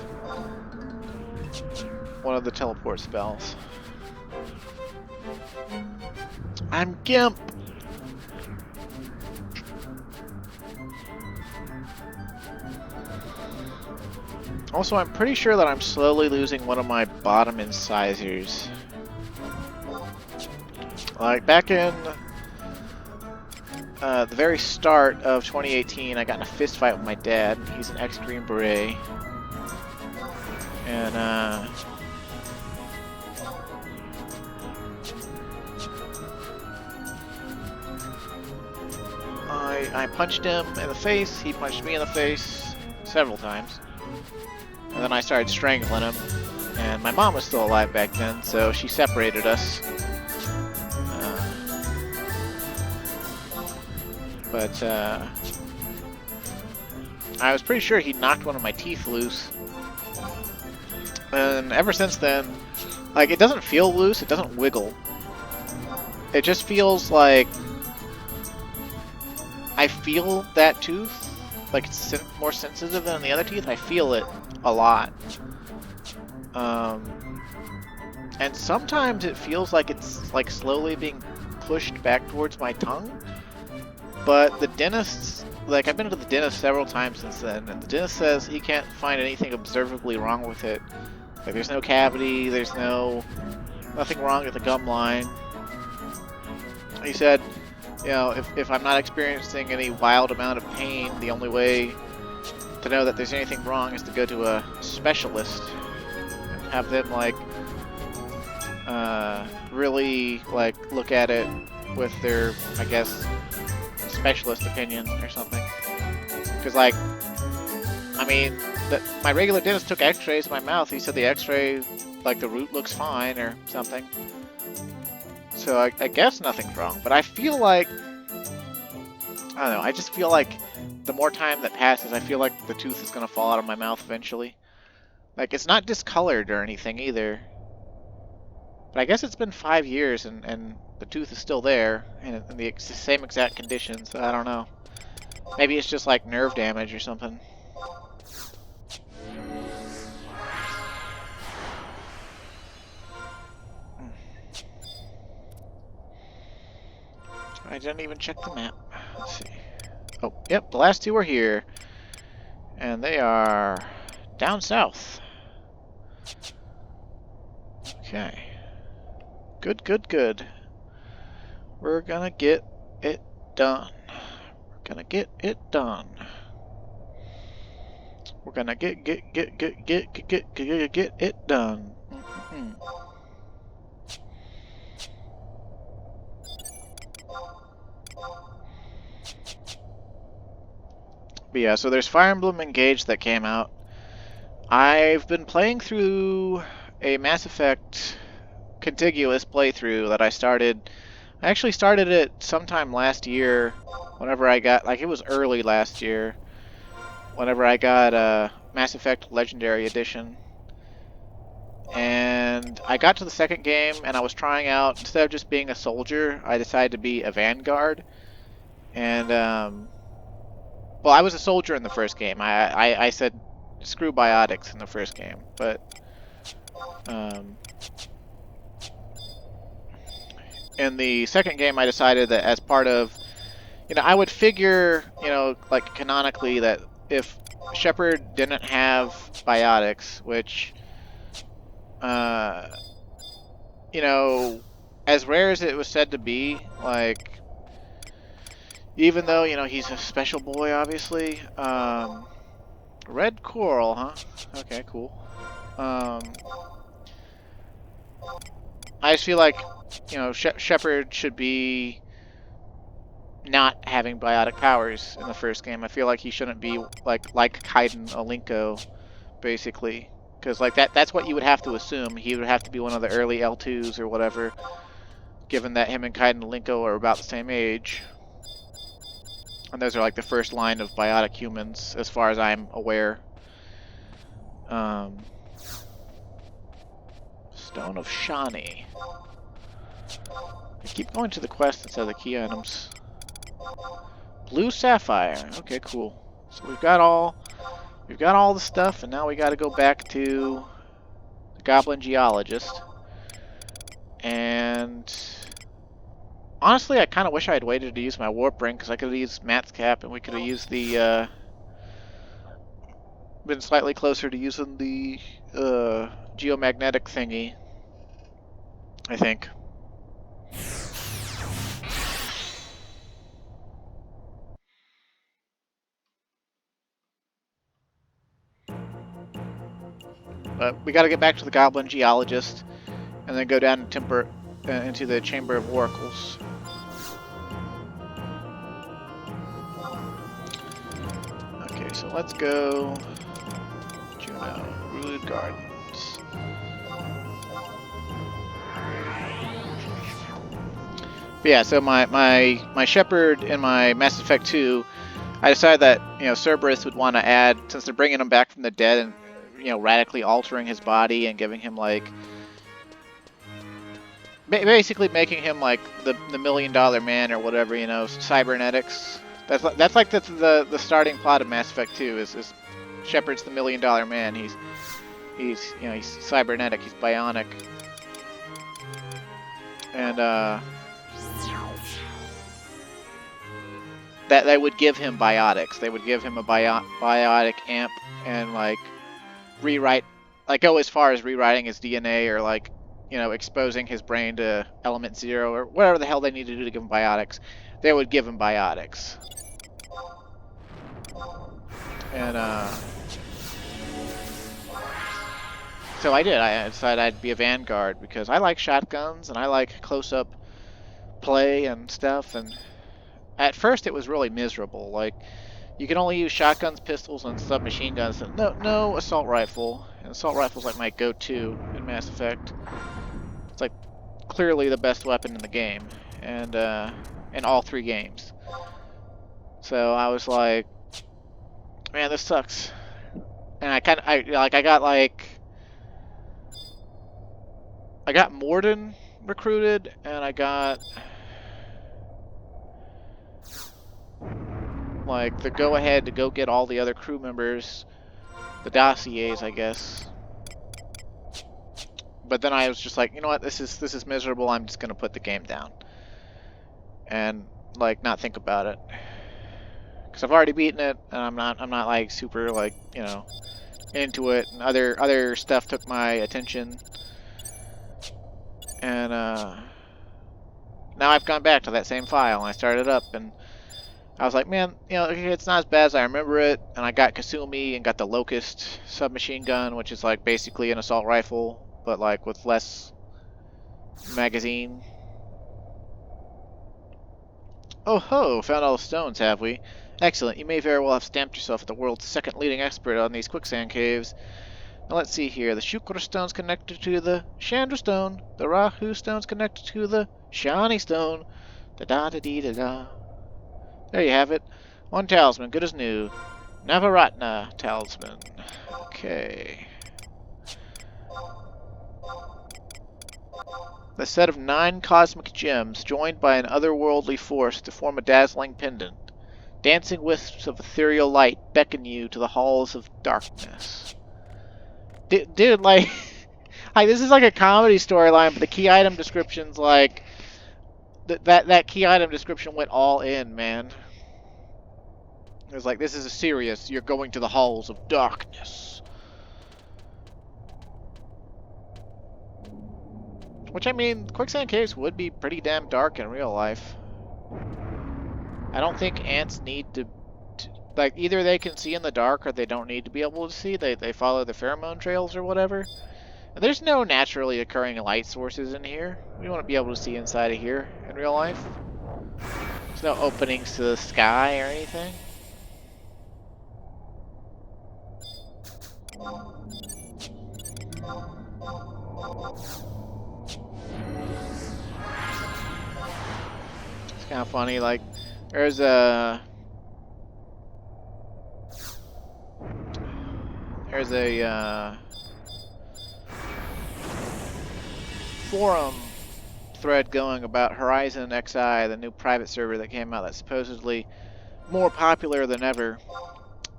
one of the teleport spells. I'm Gimp! Also, I'm pretty sure that I'm slowly losing one of my bottom incisors. Like, back in the very start of 2018, I got in a fist fight with my dad. He's an ex-Green Beret. And, I punched him in the face, he punched me in the face several times. And then I started strangling him. And my mom was still alive back then, so she separated us. But I was pretty sure he knocked one of my teeth loose. And ever since then, like, it doesn't feel loose, it doesn't wiggle. It just feels like I feel that tooth, like it's more sensitive than the other teeth. I feel it a lot. And sometimes it feels like it's like slowly being pushed back towards my tongue. But the dentist, like, I've been to the dentist several times since then, and the dentist says he can't find anything observably wrong with it. Like, there's no cavity, there's nothing wrong with the gum line. He said, you know, if I'm not experiencing any wild amount of pain, the only way to know that there's anything wrong is to go to a specialist and have them, like, really, like, look at it with their, I guess, specialist opinion or something. Because, like, I mean, my regular dentist took x-rays of my mouth. He said the x-ray, like, the root looks fine or something. So I guess nothing's wrong. But I feel like, I don't know, I just feel like the more time that passes, I feel like the tooth is going to fall out of my mouth eventually. Like, it's not discolored or anything either. But I guess it's been 5 years and the tooth is still there in the same exact conditions. So I don't know. Maybe it's just like nerve damage or something. I didn't even check the map. Let's see. Oh, yep, the last two are here. And they are down south. Okay. Good, good, good. We're gonna get it done. We're gonna get it done. We're gonna get it done. But yeah, so there's Fire Emblem Engage that came out. I've been playing through a Mass Effect contiguous playthrough that I started. I actually started it sometime last year, whenever I got, like, it was early last year, whenever I got Mass Effect Legendary Edition. And I got to the second game, and I was trying out, instead of just being a soldier, I decided to be a Vanguard. And, well, I was a soldier in the first game. I said screw biotics in the first game, but in the second game I decided that as part of, you know, I would figure, you know, like canonically that if Shepard didn't have biotics, which, you know, as rare as it was said to be, like, even though, you know, he's a special boy, obviously. Red coral, huh? Okay, cool. I just feel like, you know, Shepard should be not having biotic powers in the first game. I feel like he shouldn't be like Kaiden Olinko, basically. Because, like, that's what you would have to assume. He would have to be one of the early L2s or whatever, given that him and Kaiden Olinko are about the same age. And those are like the first line of biotic humans, as far as I'm aware. Stone of Shani. I keep going to the quest instead of the key items. Blue sapphire. Okay, cool. So we've got all the stuff, and now we got to go back to the Goblin Geologist. And honestly, I kind of wish I had waited to use my warp ring, because I could have used Matt's cap, and we could have used the been slightly closer to using the geomagnetic thingy, I think. But we got to get back to the Goblin Geologist, and then go down into the Chamber of Oracles. Okay, so let's go. Juno, Rude Gardens. But yeah, so my Shepherd in my Mass Effect 2, I decided that, you know, Cerberus would want to add, since they're bringing him back from the dead and, you know, radically altering his body and giving him, like, basically making him like the $1 million man or whatever, you know, cybernetics. That's like the starting plot of Mass Effect 2 is Shepard's the $1 million man. He's you know, he's cybernetic, he's bionic, and that they would give him biotics. They would give him a biotic amp and like rewrite, like go as far as rewriting his DNA, or like, you know, exposing his brain to element 0 or whatever the hell they need to do to give him biotics. They would give him biotics. And so I did. I decided I'd be a Vanguard because I like shotguns and I like close-up play and stuff. And at first it was really miserable. Like, you can only use shotguns, pistols, and submachine guns. And no assault rifle. And assault rifle's like my go-to in Mass Effect. It's like clearly the best weapon in the game, and in all 3 games. So I was like, man, this sucks. And I got Morden recruited, and I got like the go-ahead to go get all the other crew members, the dossiers, I guess. But then I was just like, you know what, this is miserable. I'm just gonna put the game down and like not think about it, because I've already beaten it, and I'm not like super, like, you know, into it, and other stuff took my attention. And now I've gone back to that same file, and I started up, and I was like, man, you know, it's not as bad as I remember it. And I got Kasumi and got the Locust submachine gun, which is like basically an assault rifle, but like with less magazine. Oh ho, found all the stones, have we? Excellent, you may very well have stamped yourself as the world's second leading expert on these quicksand caves. Now let's see here. The Shukra stone's connected to the Chandra stone. The Rahu stone's connected to the Shani stone. Da-da-da-dee-da-da. There you have it. 1 talisman, good as new. Navaratna talisman. Okay. The set of 9 cosmic gems, joined by an otherworldly force to form a dazzling pendant. Dancing wisps of ethereal light beckon you to the halls of darkness. Dude, like, like, this is like a comedy storyline, but the key item description's like, that key item description went all in, man. It was like, this is a serious, you're going to the halls of darkness. Which, I mean, quicksand caves would be pretty damn dark in real life. I don't think ants need to like, either they can see in the dark or they don't need to be able to see. They follow the pheromone trails or whatever. And there's no naturally occurring light sources in here. We want to be able to see inside of here in real life. There's no openings to the sky or anything. It's kind of funny, like, there's a there's a forum thread going about Horizon XI, the new private server that came out that's supposedly more popular than ever.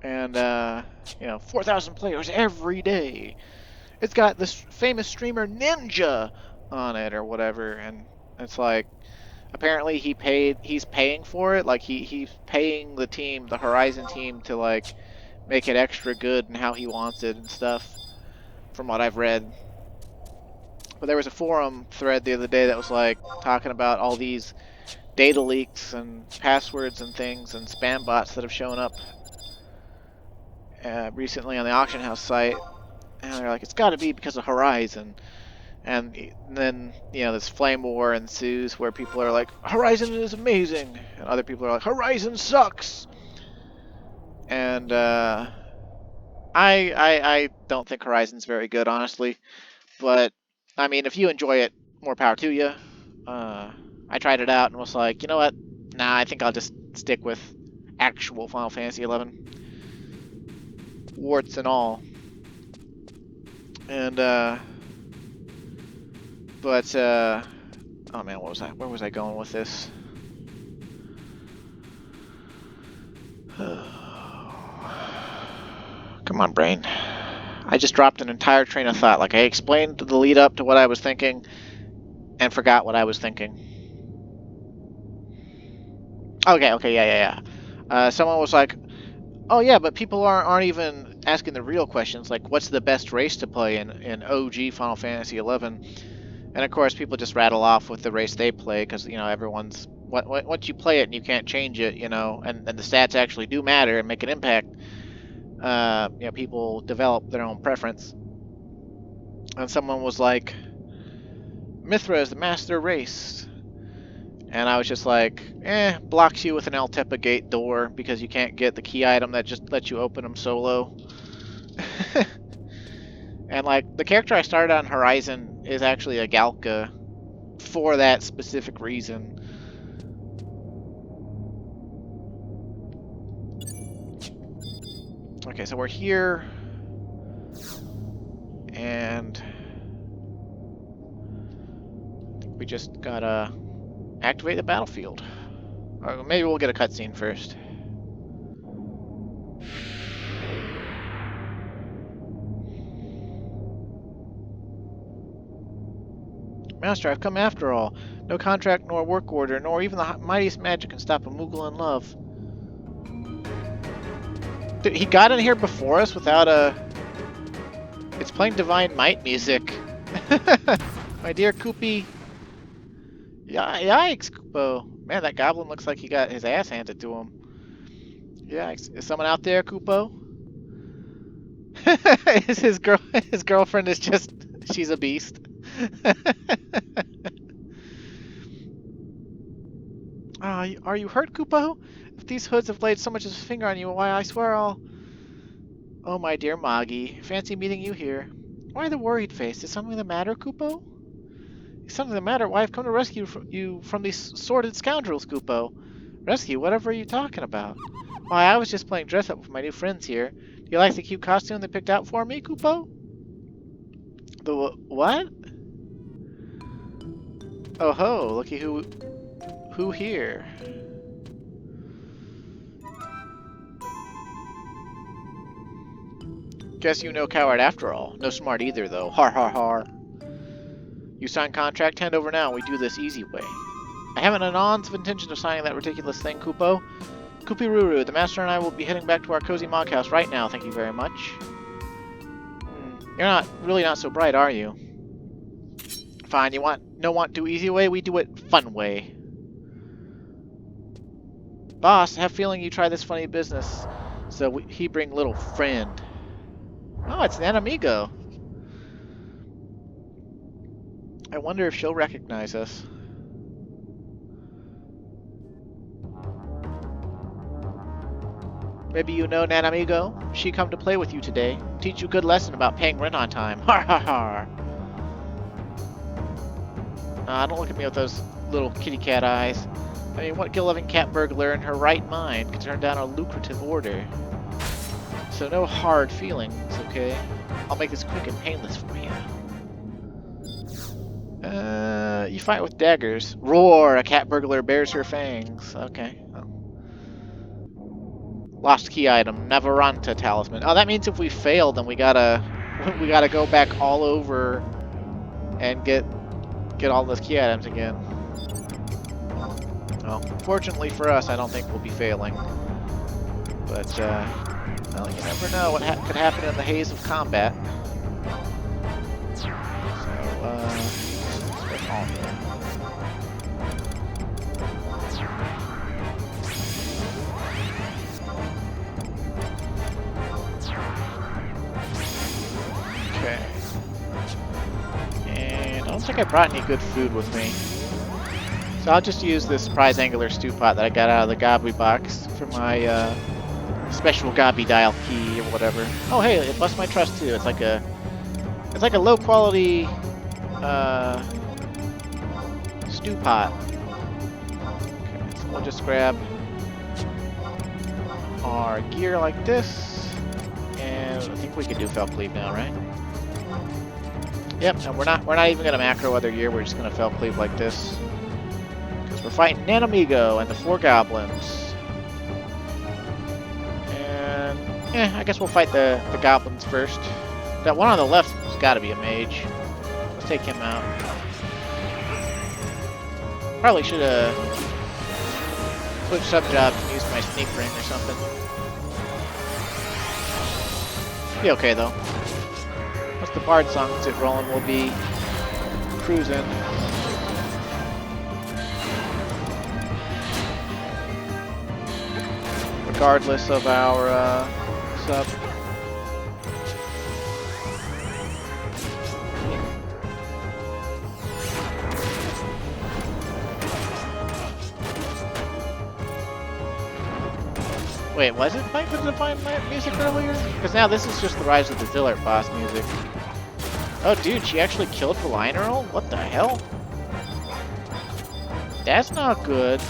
And, you know, 4,000 players every day. It's got this famous streamer Ninja on it or whatever, and it's like, apparently he's paying for it, like he's paying the team, the Horizon team, to like make it extra good and how he wants it and stuff, from what I've read. But there was a forum thread the other day that was like talking about all these data leaks and passwords and things and spam bots that have shown up recently on the auction house site, and they're like, it's got to be because of Horizon. And then, you know, this flame war ensues where people are like, Horizon is amazing, and other people are like, Horizon sucks. And I don't think Horizon's very good, honestly. But I mean, if you enjoy it, more power to you. I tried it out and was like, you know what? Nah, I think I'll just stick with actual Final Fantasy XI, warts and all. And but oh man, what was that? Where was I going with this? Come on, brain. I just dropped an entire train of thought. Like, I explained the lead up to what I was thinking and forgot what I was thinking. Okay, yeah. Someone was like, oh yeah, but people aren't even asking the real questions, like what's the best race to play in OG Final Fantasy XI? And of course, people just rattle off with the race they play, because, you know, everyone's, once you play it and you can't change it, you know, and the stats actually do matter and make an impact, you know, people develop their own preference. And someone was like, Mithra is the master race. And I was just like, blocks you with an Altepa gate door because you can't get the key item that just lets you open them solo. And like, the character I started on Horizon is actually a Galka for that specific reason. Okay, so we're here, and we just gotta activate the battlefield. Or maybe we'll get a cutscene first. Master, I've come after all. No contract, nor work order, nor even the mightiest magic can stop a Moogle in love. Dude, he got in here before us without a... It's playing Divine Might music. My dear Koopy. Yikes, Koopo. Man, that goblin looks like he got his ass handed to him. Yikes. Is someone out there, Koopo? His girlfriend is just... She's a beast. Are you hurt, Koopo? If these hoods have laid so much as a finger on you, why, I swear I'll... Oh, my dear Moggy. Fancy meeting you here. Why the worried face? Is something the matter, Koopo? Is something the matter? Why, I've come to rescue you from these sordid scoundrels, Koopo. Rescue? Whatever are you talking about? Why, I was just playing dress-up with my new friends here. Do you like the cute costume they picked out for me, Koopo? The what? Oh ho, looky who here. Guess you no coward after all. No smart either, though. Har har har. You sign contract, hand over now, and we do this easy way. I haven't an ounce of intention of signing that ridiculous thing, Koopo. Koopy-Ruru, the master and I will be heading back to our cozy Mog house right now, thank you very much. You're really not so bright, are you? Fine, you want do easy way, we do it fun way. Boss, I have a feeling you try this funny business, so he bring little friend. Oh, it's an amigo. I wonder if she'll recognize us. Maybe you know Nan Amigo? She come to play with you today. Teach you a good lesson about paying rent on time. Har har har. Don't look at me with those little kitty cat eyes. I mean, what gill-loving cat burglar in her right mind could turn down a lucrative order? So no hard feelings, okay. I'll make this quick and painless for you. You fight with daggers. Roar! A cat burglar bares her fangs. Okay. Oh. Lost key item. Navaranta talisman. Oh, that means if we fail, then we gotta go back all over and get all those key items again. Well, fortunately for us, I don't think we'll be failing. But, well, you never know what could happen in the haze of combat. So, let's get on here. Okay. And I don't think I brought any good food with me. So I'll just use this prize angular stew pot that I got out of the Gobby box for my special Gobby dial key or whatever. Oh hey, it busts my trust too. It's like a low quality stew pot. Okay, so we'll just grab our gear like this, and I think we can do fell cleave now, right? Yep, and we're not even gonna macro other gear. We're just gonna fell cleave like this. We're fighting Nanamigo and the 4 goblins. And, I guess we'll fight the goblins first. That one on the left has got to be a mage. Let's take him out. Probably should have switched sub-jobs and used my sneak ring or something. Be okay, though. Once the bard song gets it rolling, we'll be cruising. Regardless of our sub. Wait, was it Fight for the Divine music earlier? Because now this is just the Rise of the Zillart boss music. Oh dude, she actually killed the Lionel? What the hell? That's not good.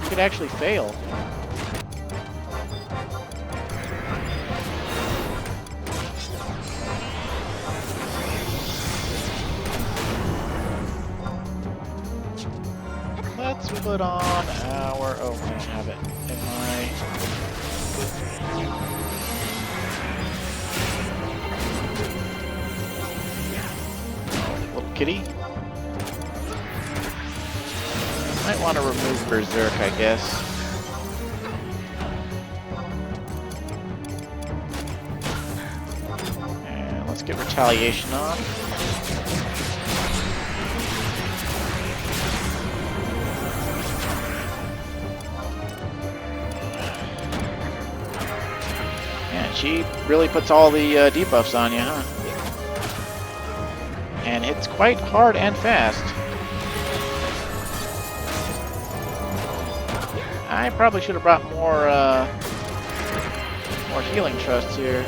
Could actually fail. Let's put on our... Oh, I don't have it in my... Little kitty. Might want to remove Berserk, I guess. And let's get Retaliation on. Yeah, she really puts all the debuffs on you, huh? And hits quite hard and fast. I probably should have brought more healing trusts here.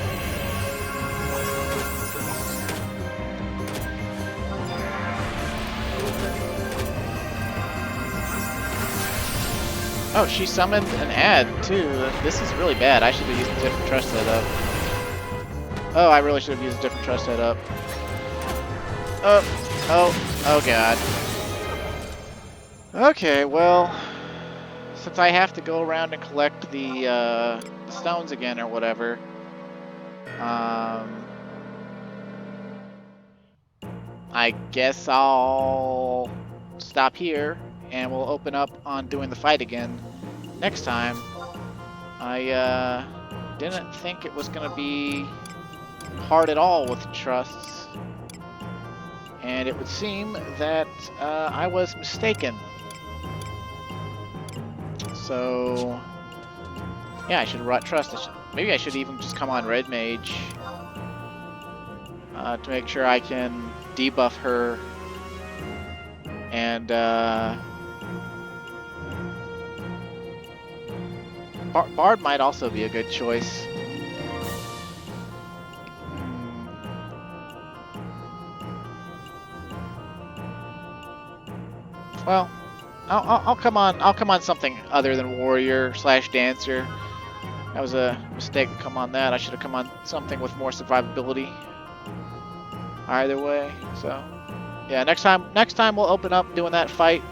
Oh, she summoned an ad too. This is really bad. I should have used a different trust setup. Oh, I really should have used a different trust setup. Oh god. Okay, well, since I have to go around and collect the stones again or whatever, I guess I'll stop here and we'll open up on doing the fight again next time. I didn't think it was going to be hard at all with trusts, and it would seem that I was mistaken. So, yeah, I should have brought trust. Maybe I should even just come on Red Mage to make sure I can debuff her. And Bard might also be a good choice. Well, I'll come on something other than warrior / dancer. That was a mistake to come on that. I should have come on something with more survivability. Either way, so yeah. Next time we'll open up doing that fight,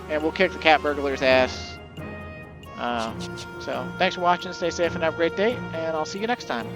and we'll kick the cat burglar's ass. So thanks for watching. Stay safe and have a great day, and I'll see you next time.